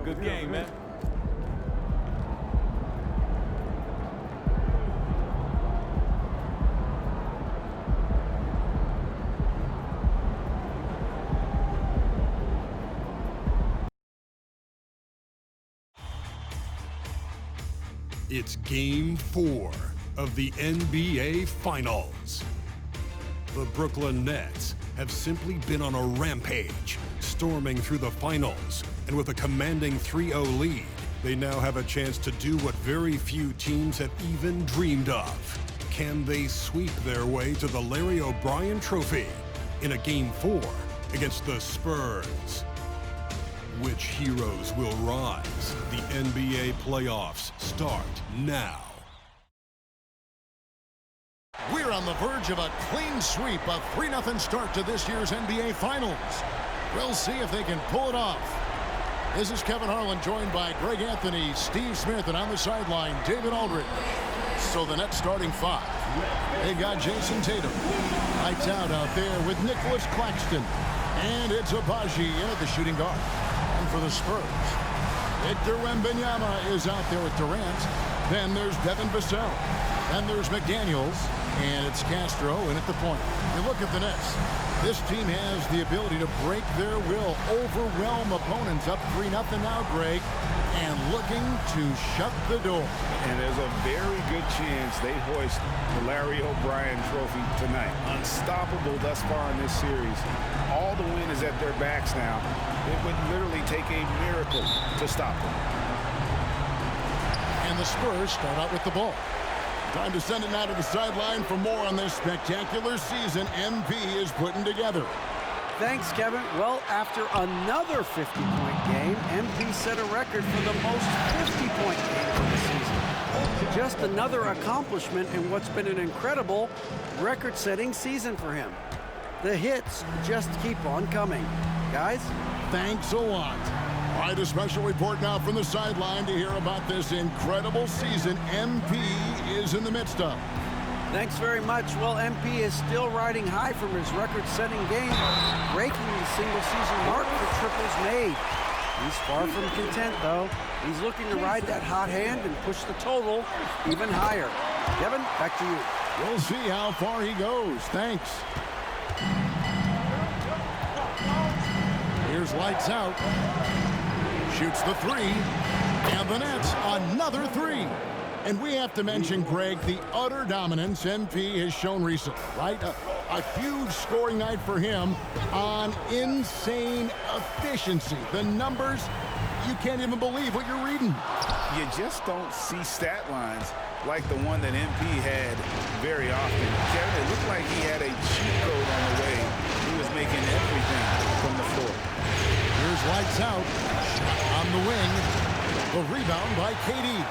good game, man. It's Game 4 of the NBA Finals. The Brooklyn Nets have simply been on a rampage, storming through the finals, and with a commanding 3-0 lead, they now have a chance to do what very few teams have even dreamed of. Can they sweep their way to the Larry O'Brien Trophy in a Game 4 against the Spurs? Which heroes will rise? The NBA playoffs start now. We're on the verge of a clean sweep, a 3-0 start to this year's NBA Finals. We'll see if they can pull it off. This is Kevin Harlan, joined by Greg Anthony, Steve Smith, and on the sideline, David Aldridge. So the Nets starting five. They got Jason Tatum. Lights out there with Nicholas Claxton. And it's Agbaji, the shooting guard. And for the Spurs, Victor Wembanyama is out there with Durant. Then there's Devin Vassell. Then there's McDaniels. And it's Castro in at the point. You look at the Nets. This team has the ability to break their will, overwhelm opponents up 3-0 now, Greg, and looking to shut the door. And there's a very good chance they hoist the Larry O'Brien Trophy tonight. Unstoppable thus far in this series. All the wind is at their backs now. It would literally take a miracle to stop them. And the Spurs start out with the ball. Time to send it now to the sideline for more on this spectacular season MP is putting together. Thanks, Kevin. Well, after another 50-point game, MP set a record for the most 50-point game of the season. Just another accomplishment in what's been an incredible record-setting season for him. The hits just keep on coming. Guys? Thanks a lot. All right, a special report now from the sideline to hear about this incredible season MP is in the midst of. Thanks very much. Well, MP is still riding high from his record-setting game, breaking the single-season mark for triples made. He's far from content, though. He's looking to ride that hot hand and push the total even higher. Kevin, back to you. We'll see how far he goes. Thanks. Here's lights out. Shoots the three, and the Nets another three. And we have to mention, Greg, the utter dominance MP has shown recently, right? A huge scoring night for him on insane efficiency. The numbers, you can't even believe what you're reading. You just don't see stat lines like the one that MP had very often. Kevin, it looked like he had a cheat code on the way. He was making everything from the floor. Here's lights out. Shot on the wing. The rebound by KD.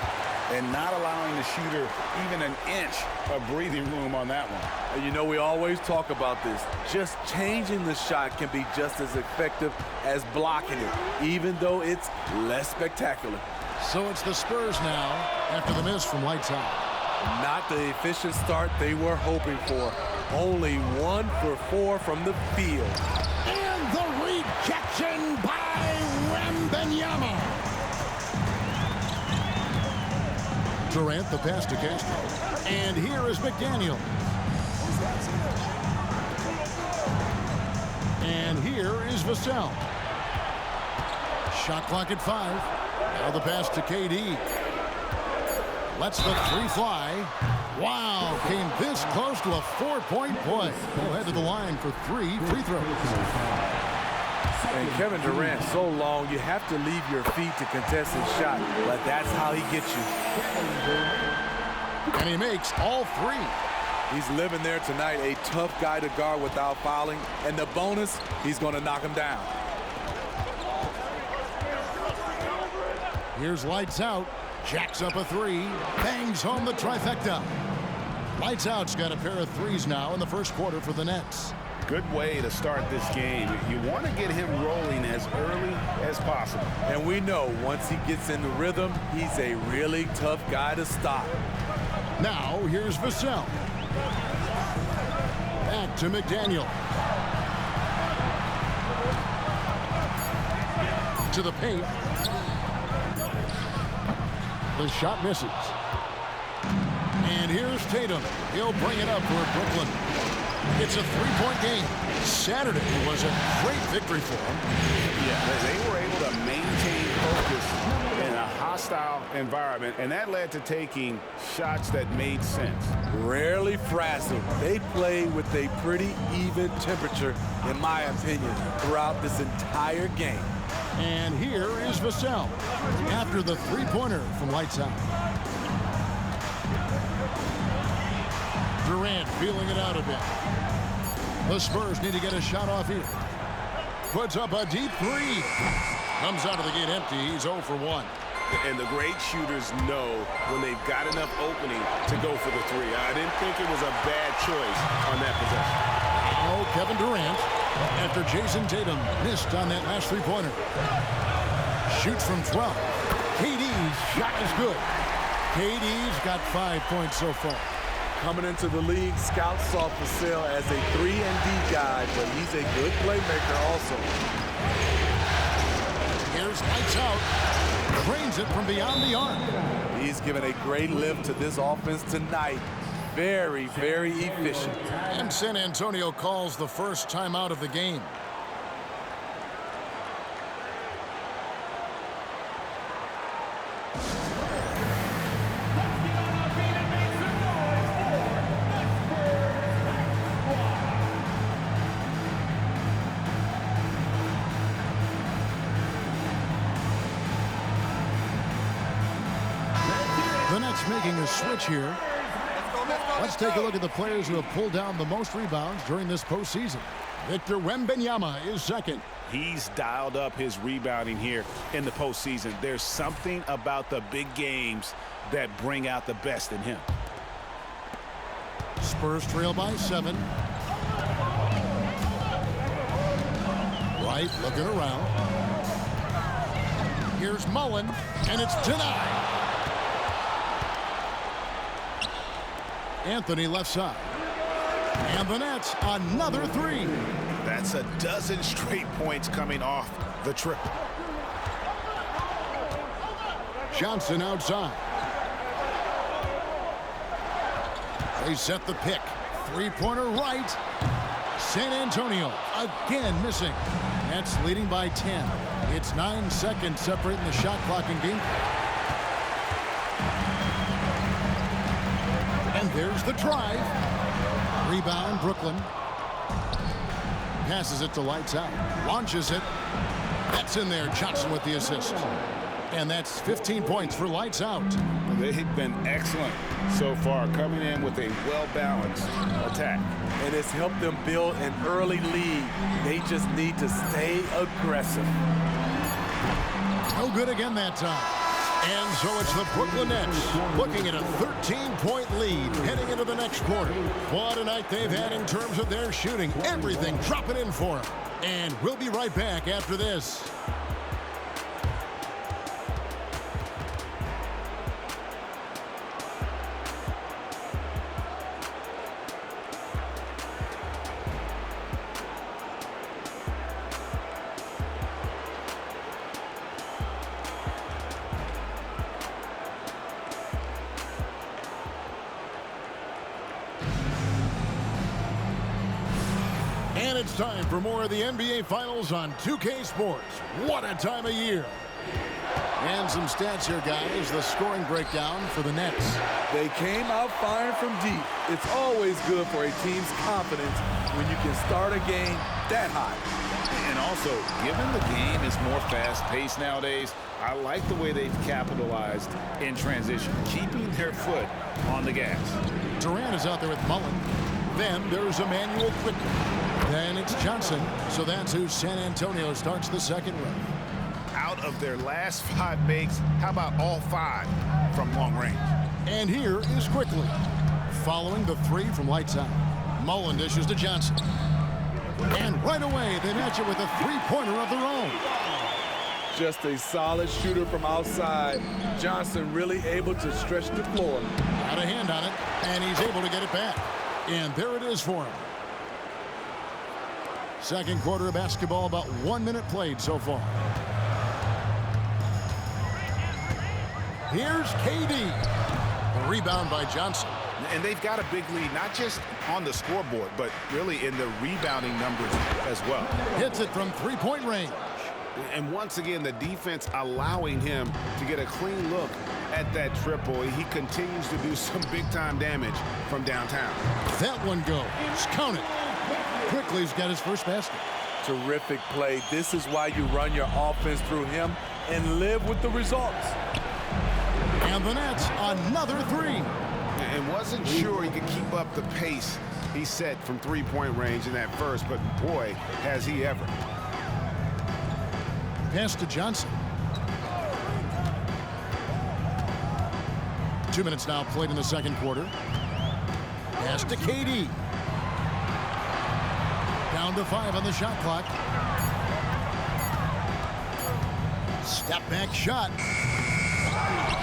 And not allowing the shooter even an inch of breathing room on that one. And you know, we always talk about this. Just changing the shot can be just as effective as blocking it, even though it's less spectacular. So it's the Spurs now after the miss from lights out. Not the efficient start they were hoping for. Only 1 for 4 from the field. And the rejection by Wembanyama. Durant, the pass to Castro. And here is McDaniel. And here is Vassell. Shot clock at 5. Now the pass to KD. Lets the three fly. Wow, came this close to a 4-point play. He'll head to the line for 3 free throws. And Kevin Durant, so long, you have to leave your feet to contest his shot, but that's how he gets you. And he makes all 3. He's living there tonight, a tough guy to guard without fouling, and the bonus, he's going to knock him down. Here's lights out. Jacks up a 3. Bangs home the trifecta. Lights out's got a pair of 3s now in the first quarter for the Nets. Good way to start this game. You want to get him rolling as early as possible. And we know once he gets in the rhythm, he's a really tough guy to stop. Now here's Vassell. Back to McDaniel. To the paint. The shot misses. And here's Tatum. He'll bring it up for Brooklyn. It's a three-point game. Saturday was a great victory for them. Yeah, they were able to maintain focus in a hostile environment, and that led to taking shots that made sense. Rarely frazzled. They played with a pretty even temperature, in my opinion, throughout this entire game. And here is Vassell after the three-pointer from Lights Out. Durant feeling it out a bit. The Spurs need to get a shot off here. Puts up a deep three. Comes out of the gate empty. He's 0 for 1. And the great shooters know when they've got enough opening to go for the three. I didn't think it was a bad choice on that possession. Oh, Kevin Durant, after Jason Tatum missed on that last three-pointer. Shoots from 12. KD's shot is good. KD's got 5 points so far. Coming into the league, scouts saw Vassell as a 3-and-D guy, but he's a good playmaker also. Here's Lights Out. Drains it from beyond the arc. He's given a great lift to this offense tonight. Very, very efficient. And San Antonio calls the first timeout of the game. The Nets making a switch here. Let's take a look at the players who have pulled down the most rebounds during this postseason. Victor Wembanyama is second. He's dialed up his rebounding here in the postseason. There's something about the big games that bring out the best in him. Spurs trail by 7. Wright looking around. Here's Mullen, and it's denied. Anthony left side. And the Nets, another three. That's a dozen straight points coming off the triple. Johnson outside. They set the pick. Three-pointer right. San Antonio again missing. Nets leading by 10. It's 9 seconds separating the shot clock and game. And there's the drive. Rebound, Brooklyn. Passes it to Lights Out. Launches it. That's in there. Johnson with the assist. And that's 15 points for Lights Out. They've been excellent so far, coming in with a well-balanced attack. And it's helped them build an early lead. They just need to stay aggressive. No good again that time. And so it's the Brooklyn Nets looking at a 13-point lead heading into the next quarter. What a night they've had in terms of their shooting. Everything dropping in for them. And we'll be right back after this. And it's time for more of the NBA Finals on 2K Sports. What a time of year. And some stats here, guys. The scoring breakdown for the Nets. They came out firing from deep. It's always good for a team's confidence when you can start a game that high. And also, given the game is more fast-paced nowadays, I like the way they've capitalized in transition, keeping their foot on the gas. Durant is out there with Mullen. Then there's Emmanuel Quickly. Then it's Johnson. So that's who San Antonio starts the second round. Out of their last 5 makes, how about all 5 from long range? And here is Quickly. Following the 3 from Lights Out. Mullen dishes to Johnson. And right away, they match it with a three-pointer of their own. Just a solid shooter from outside. Johnson really able to stretch the floor. Got a hand on it, and he's able to get it back. And there it is for him. Second quarter of basketball, about 1 minute played so far. Here's KD. A rebound by Johnson. And they've got a big lead, not just on the scoreboard, but really in the rebounding numbers as well. Hits it from three-point range. And once again, the defense allowing him to get a clean look at that triple. He continues to do some big-time damage from downtown. That one goes. Count it. Quickly, he's got his first basket. Terrific play. This is why you run your offense through him and live with the results. And the Nets, another three. And wasn't sure he could keep up the pace he set from three-point range in that first, but boy, has he ever. Pass to Johnson. 2 minutes now played in the second quarter. Pass to KD. Down to 5 on the shot clock. Step back shot.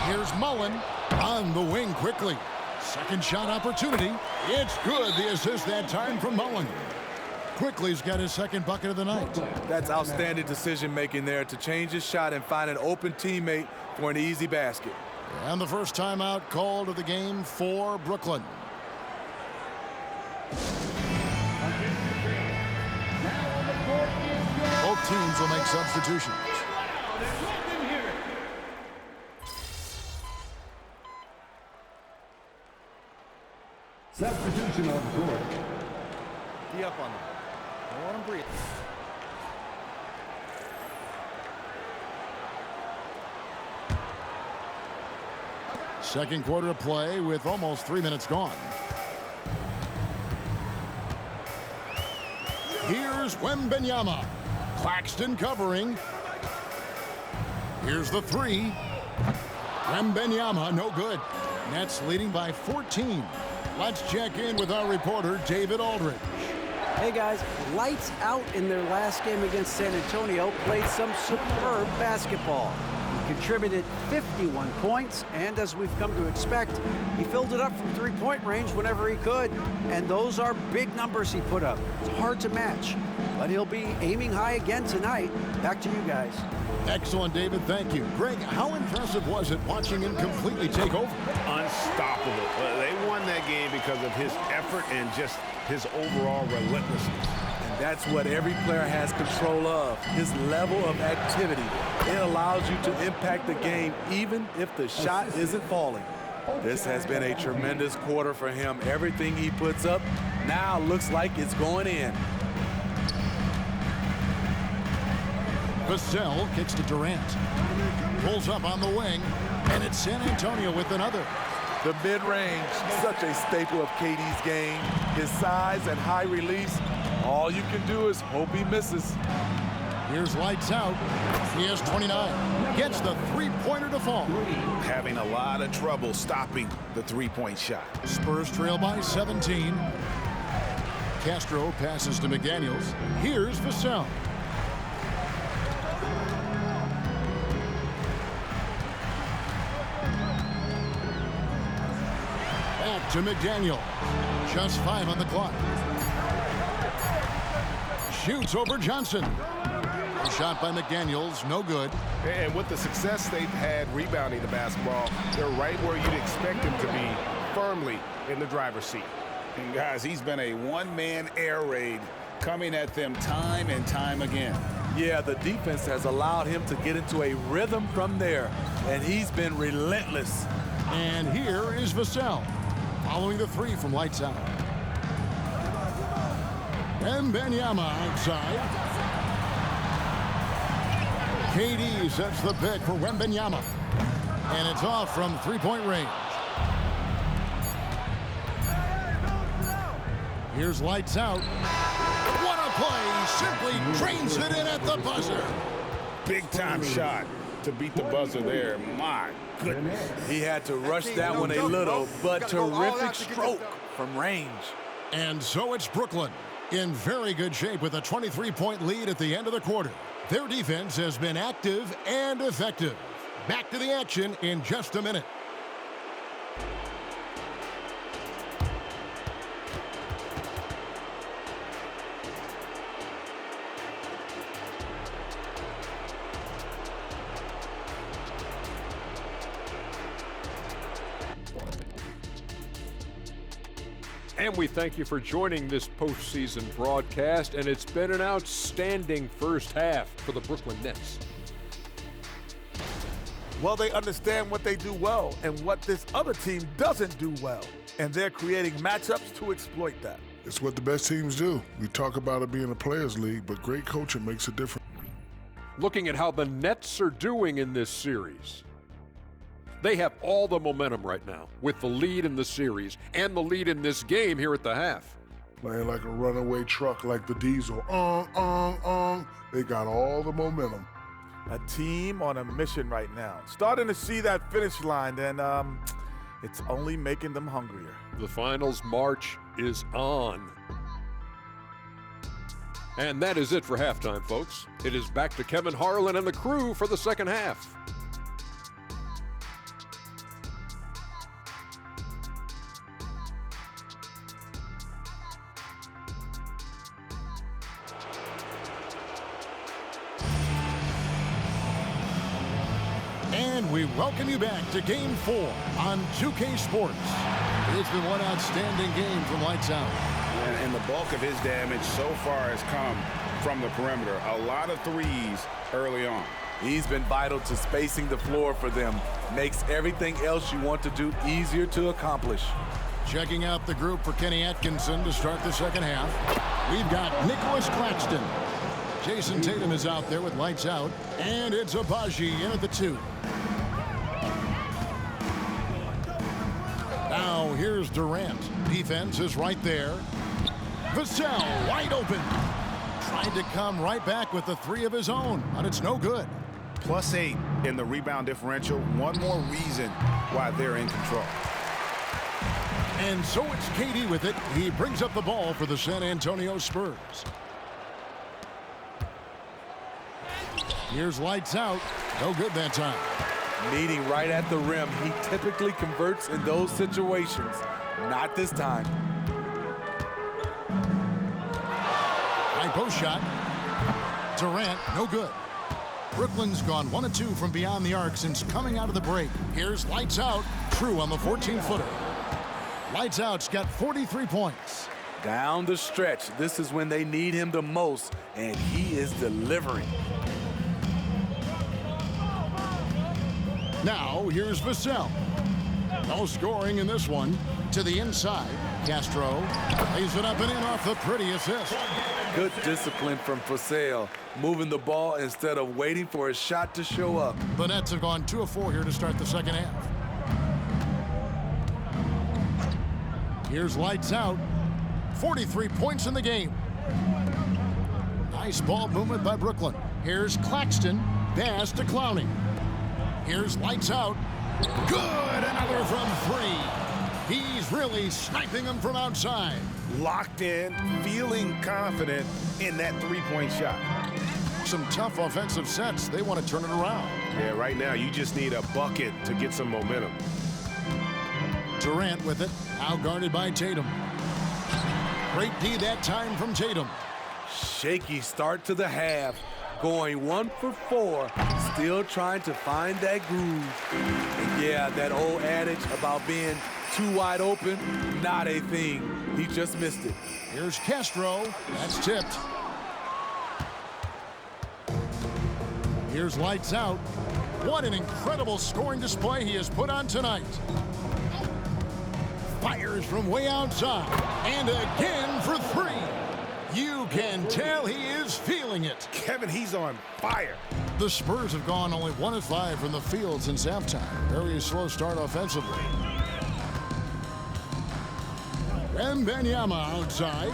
Here's Mullen on the wing quickly. Second shot opportunity. It's good. The assist that time from Mullen. Quickly's got his second bucket of the night. That's outstanding decision-making there to change his shot and find an open teammate for an easy basket. And the first timeout called of the game for Brooklyn. Both teams will make substitutions. Substitution on the court. Be up on them. Don't let them breathe. Second quarter of play with almost 3 minutes gone. Here's Wembanyama. Claxton covering. Here's the three. Wembanyama, no good. Nets leading by 14. Let's check in with our reporter, David Aldridge. Hey guys, lights out in their last game against San Antonio, played some superb basketball. He contributed 51 points, and as we've come to expect, he filled it up from three-point range whenever he could. And those are big numbers he put up. It's hard to match, but he'll be aiming high again tonight. Back to you guys. Excellent, David. Thank you. Greg, how impressive was it watching him completely take over? Unstoppable. They won that game because of his effort and just his overall relentlessness. And that's what every player has control of, his level of activity. It allows you to impact the game even if the shot isn't falling. This has been a tremendous quarter for him. Everything he puts up now looks like it's going in. Vassell kicks to Durant. Pulls up on the wing, and it's San Antonio with another. The mid-range, such a staple of KD's game. His size and high release, all you can do is hope he misses. Here's lights out. He has 29. Gets the three-pointer to fall. Having a lot of trouble stopping the three-point shot. Spurs trail by 17. Castro passes to McDaniels. Here's Vassell. Back to McDaniel. Just 5 on the clock. Shoots over Johnson. A shot by McDaniels, no good. And with the success they've had rebounding the basketball, they're right where you'd expect them to be, firmly in the driver's seat. And guys, he's been a one-man air raid coming at them time and time again. Yeah, the defense has allowed him to get into a rhythm from there, and he's been relentless. And here is Vassell, following the three from lights out. Wembanyama outside. KD sets the pick for Wembanyama. And it's off from three-point range. Here's lights out. What a play! Simply drains it in at the buzzer. Big-time shot to beat the buzzer there. My goodness. He had to rush that one a little, but terrific stroke from range. And so it's Brooklyn in very good shape with a 23-point lead at the end of the quarter. Their defense has been active and effective. Back to the action in just a minute. And we thank you for joining this postseason broadcast, and it's been an outstanding first half for the Brooklyn Nets. Well, they understand what they do well and what this other team doesn't do well, and they're creating matchups to exploit that. It's what the best teams do. We talk about it being a players' league, but great coaching makes a difference. Looking at how the Nets are doing in this series, they have all the momentum right now with the lead in the series and the lead in this game here at the half. Playing like a runaway truck like the Diesel. They got all the momentum. A team on a mission right now. Starting to see that finish line, and it's only making them hungrier. The finals march is on. And that is it for halftime, folks. It is back to Kevin Harlan and the crew for the second half. And we welcome you back to Game 4 on 2K Sports. It's been one outstanding game from lights out. And the bulk of his damage so far has come from the perimeter. A lot of threes early on. He's been vital to spacing the floor for them. Makes everything else you want to do easier to accomplish. Checking out the group for Kenny Atkinson to start the second half. We've got Nicholas Claxton. Jason Tatum is out there with lights out. And it's Agbaji in at the 2. Now here's Durant. Defense is right there. Vassell wide open. Tried to come right back with the 3 of his own, but it's no good. +8 in the rebound differential. One more reason why they're in control. And so it's KD with it. He brings up the ball for the San Antonio Spurs. Here's lights out. No good that time. Meeting right at the rim. He typically converts in those situations. Not this time. High post shot. Durant, no good. Brooklyn's gone 1 of 2 from beyond the arc since coming out of the break. Here's lights out. True on the 14-footer. Lights out's got 43 points. Down the stretch, this is when they need him the most, and he is delivering. Now, here's Vassell. No scoring in this one. To the inside. Castro lays it up and in off the pretty assist. Good discipline from Vassell, moving the ball instead of waiting for a shot to show up. The Nets have gone 2 of 4 here to start the second half. Here's lights out. 43 points in the game. Nice ball movement by Brooklyn. Here's Claxton. Pass to Clowney. Here's lights out. Good! Another from 3. He's really sniping them from outside. Locked in, feeling confident in that three-point shot. Some tough offensive sets. They want to turn it around. Yeah, right now you just need a bucket to get some momentum. Durant with it. Out guarded by Tatum. Great D that time from Tatum. Shaky start to the half. Going 1 for 4. Still trying to find that groove. And yeah, that old adage about being too wide open, not a thing. He just missed it. Here's Castro. That's tipped. Here's lights out. What an incredible scoring display he has put on tonight. Fires from way outside. And again for 3. You can tell he is feeling it. Kevin, he's on fire. The Spurs have gone only 1 of 5 from the field since halftime. Very slow start offensively. Wembanyama outside.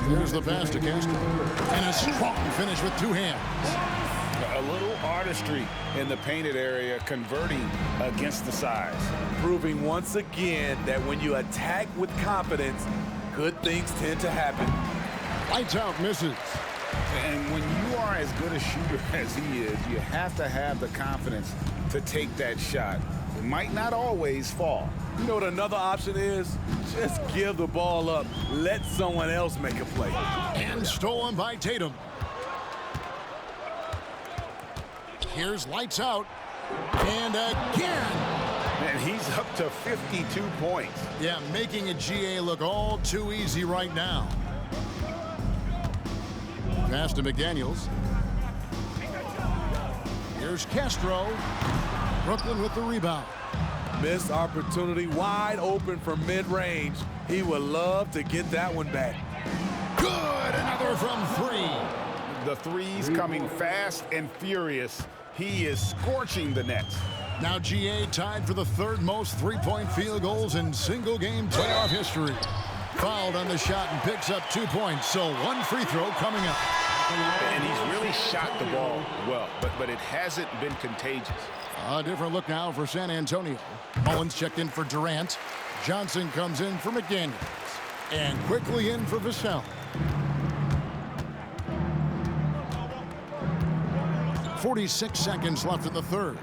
Here's the pass to Castro. And a strong finish with 2 hands. A little artistry in the painted area, converting against the size. Proving once again that when you attack with confidence, good things tend to happen. Lights out misses. And when you are as good a shooter as he is, you have to have the confidence to take that shot. It might not always fall. You know what another option is? Just give the ball up. Let someone else make a play. And stolen by Tatum. Here's lights out. And again. And he's up to 52 points. Yeah, making a GA look all too easy right now. Pass to McDaniels. Here's Castro. Brooklyn with the rebound. Missed opportunity, wide open from mid-range. He would love to get that one back. Good, another from three. The threes coming fast and furious. He is scorching the Nets. Now GA tied for the third most three-point field goals in single-game playoff history. Fouled on the shot and picks up 2 points, so one free throw coming up. And he's really shot the ball well, but it hasn't been contagious. A different look now for San Antonio. Owens checked in for Durant. Johnson comes in for McDaniels. And quickly in for Vassell. 46 seconds left in the third.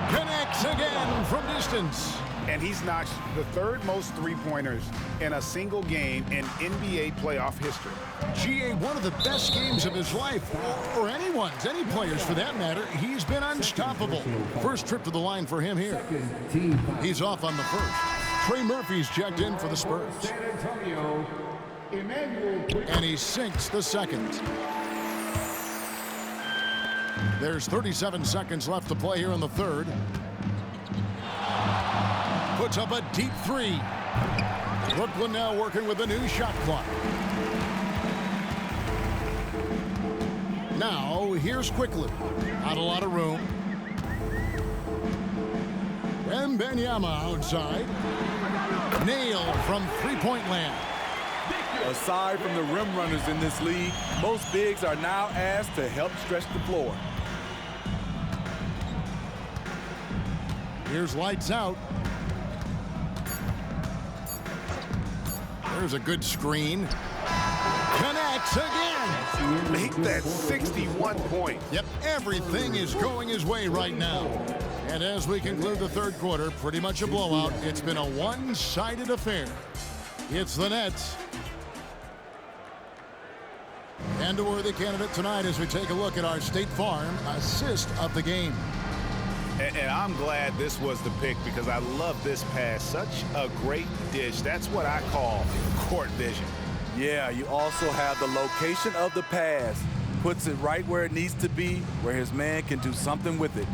Connects again from distance. And he's notched the third most three-pointers in a single game in NBA playoff history. GA, one of the best games of his life, or anyone's, any players for that matter. He's been unstoppable. First trip to the line for him here. He's off on the first. Trey Murphy's checked in for the Spurs. And he sinks the second. There's 37 seconds left to play here in the third. Puts up a deep three. Brooklyn now working with a new shot clock. Now, here's Quickly. Not a lot of room. Wembanyama outside. Nailed from three-point land. Aside from the rim runners in this league, most bigs are now asked to help stretch the floor. Here's lights out. There's a good screen. Connects again. Make that 61 points. Yep, everything is going his way right now. And as we conclude the third quarter, pretty much a blowout. It's been a one-sided affair. It's the Nets. And a worthy candidate tonight as we take a look at our State Farm assist of the game. And I'm glad this was the pick because I love this pass. Such a great dish. That's what I call court vision. Yeah, you also have the location of the pass. Puts it right where it needs to be, where his man can do something with it.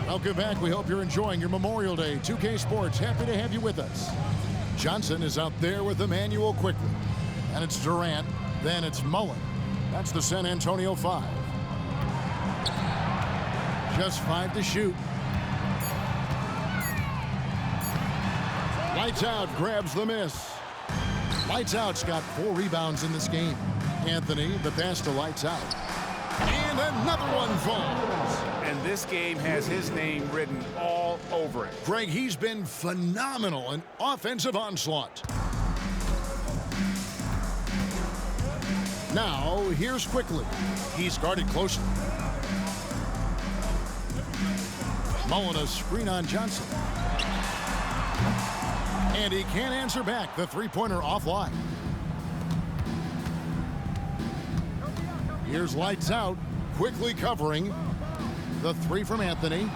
Welcome back. We hope you're enjoying your Memorial Day. 2K Sports, happy to have you with us. Johnson is out there with Emmanuel Quickly. And it's Durant. Then it's Mullen. That's the San Antonio 5. Just 5 to shoot. Lights Out grabs the miss. Lights Out's got 4 rebounds in this game. Anthony, the pass to Lights Out. And another one falls. And this game has his name written all over it. Greg, he's been phenomenal in offensive onslaught. Now, here's Quickly. He's guarded closely. Mullen a screen on Johnson. And he can't answer back. The three-pointer offline. Here's Lights Out. Quickly covering. The three from Anthony.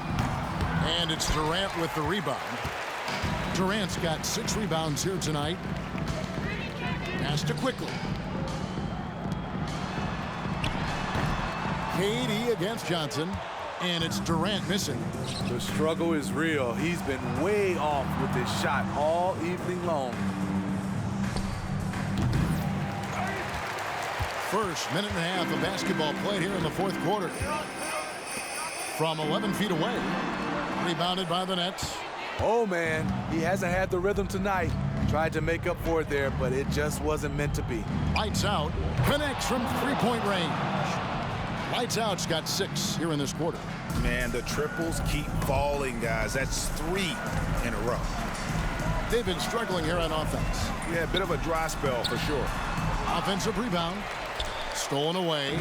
And it's Durant with the rebound. Durant's got 6 rebounds here tonight. Pass to Quickly. KD against Johnson. And it's Durant missing. The struggle is real. He's been way off with his shot all evening long. First minute and a half of basketball played here in the fourth quarter. From 11 feet away. Rebounded by the Nets. Oh, man, he hasn't had the rhythm tonight. Tried to make up for it there, but it just wasn't meant to be. Lights Out connects from three-point range. Lights Out's got 6 here in this quarter. Man, the triples keep falling, guys. That's 3 in a row. They've been struggling here on offense. Yeah, a bit of a dry spell for sure. Offensive rebound. Stolen away.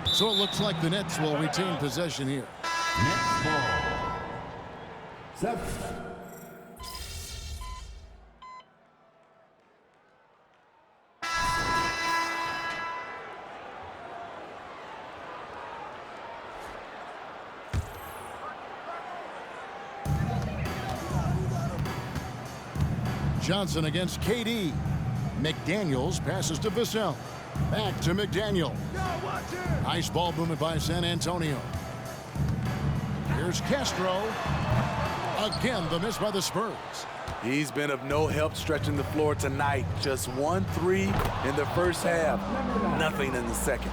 So it looks like the Nets will retain possession here. Nets ball. 7. Johnson against KD. McDaniels passes to Vassell. Back to McDaniel. Nice ball movement by San Antonio. Here's Castro. Again, the miss by the Spurs. He's been of no help stretching the floor tonight. Just 1 3 in the first half. Nothing in the second.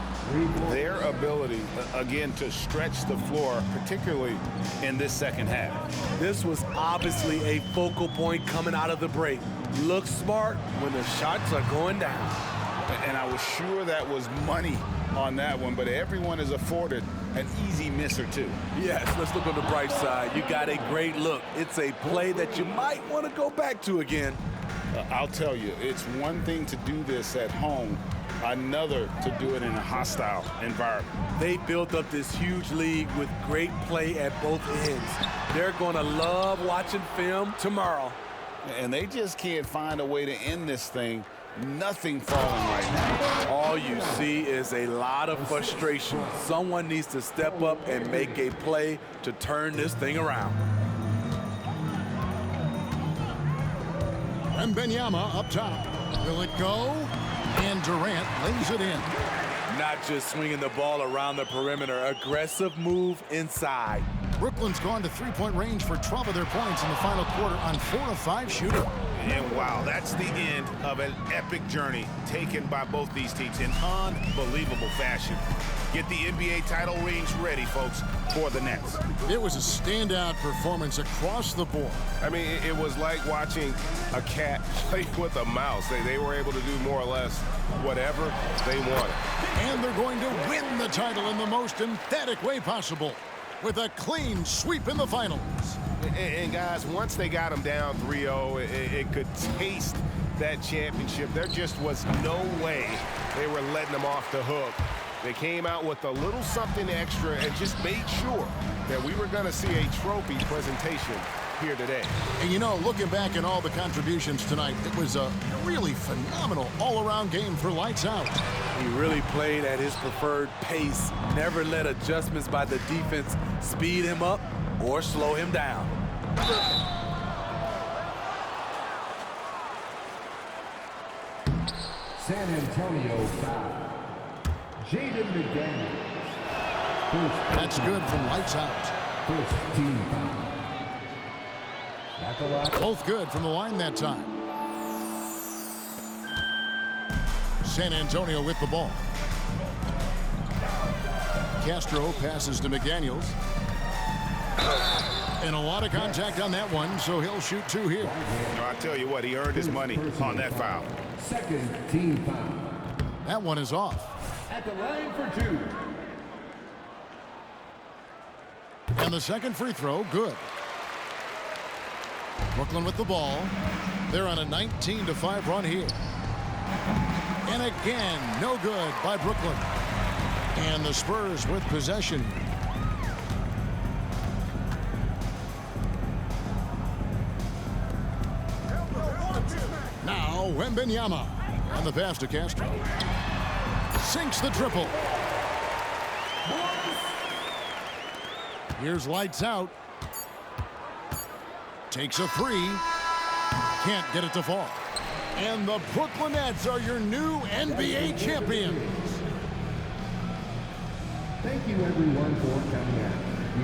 Their ability, again, to stretch the floor, particularly in this second half. This was obviously a focal point coming out of the break. Look smart when the shots are going down. And I was sure that was money on that one, but everyone is afforded an easy miss or two. Yes, let's look on the bright side. You got a great look. It's a play that you might want to go back to again. I'll tell you, it's one thing to do this at home, another to do it in a hostile environment. They built up this huge lead with great play at both ends. They're going to love watching film tomorrow. And they just can't find a way to end this thing. Nothing falling right now. All you see is a lot of frustration. Someone needs to step up and make a play to turn this thing around. Wembanyama up top. Will it go? And Durant lays it in. Not just swinging the ball around the perimeter. Aggressive move inside. Brooklyn's gone to three-point range for 12 of their points in the final quarter on 4 of 5 shooting. And wow, that's the end of an epic journey taken by both these teams in unbelievable fashion. Get the NBA title rings ready, folks, for the Nets. It was a standout performance across the board. I mean, it was like watching a cat play with a mouse. They were able to do more or less whatever they wanted. And they're going to win the title in the most emphatic way possible with a clean sweep in the finals. And guys, once they got them down 3-0, it could taste that championship. There just was no way they were letting them off the hook. They came out with a little something extra and just made sure that we were going to see a trophy presentation here today. And you know, looking back at all the contributions tonight, it was a really phenomenal all-around game for Lights Out. He really played at his preferred pace. Never let adjustments by the defense speed him up or slow him down. San Antonio foul. Jaden McDaniels. That's good from Lights Out. First team foul. At the line. Both good from the line that time. San Antonio with the ball. Castro passes to McDaniels. And a lot of contact on that one, so he'll shoot 2 here. I tell you what, he earned his money on that foul. Second team foul. That one is off. At the line for 2. And the second free throw, good. Brooklyn with the ball. They're on a 19-5 run here. And again, no good by Brooklyn. And the Spurs with possession. Now Wembanyama on the pass to Castro. Sinks the triple. Here's Lights Out. Takes a 3. Can't get it to fall. And the Brooklyn Nets are your new NBA champions. Thank you, everyone, for coming out.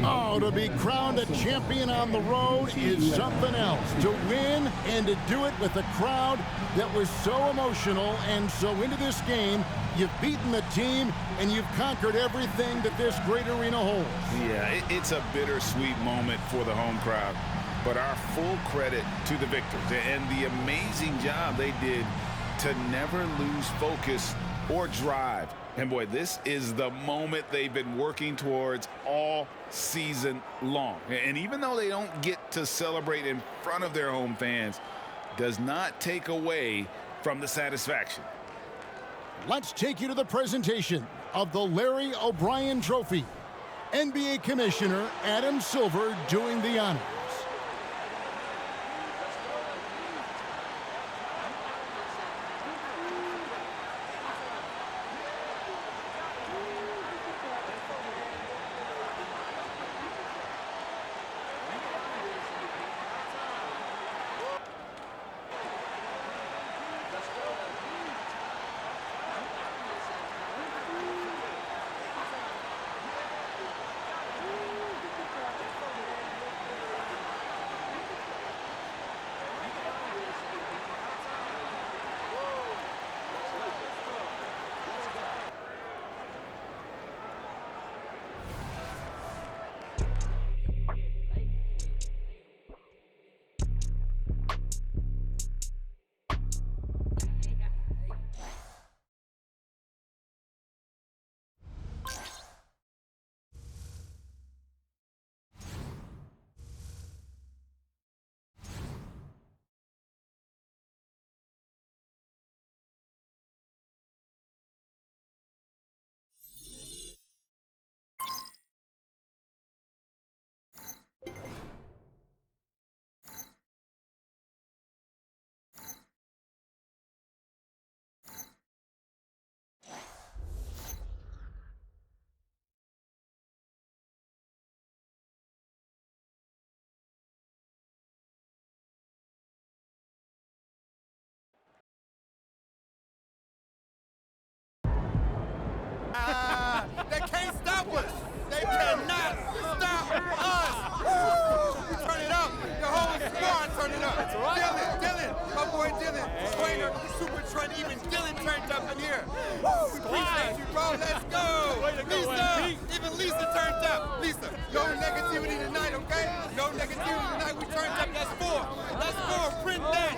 Oh, to be crowned a champion on the road is something else. To win and to do it with a crowd that was so emotional and so into this game, you've beaten the team and you've conquered everything that this great arena holds. Yeah, it's a bittersweet moment for the home crowd. But our full credit to the victors and the amazing job they did to never lose focus or drive. And boy, this is the moment they've been working towards all season long. And even though they don't get to celebrate in front of their home fans, does not take away from the satisfaction. Let's take you to the presentation of the Larry O'Brien Trophy. NBA Commissioner Adam Silver doing the honors. stop us. They cannot stop us. Turn it up. The whole squad turn it up. Dylan, my boy Dylan, Trainer, Super Trent, even Dylan turned up in here. We appreciate you, bro. Let's go. Lisa, even Lisa turned up. Lisa, no negativity tonight, okay? No negativity tonight. We turned up. That's 4. That's 4. Print that.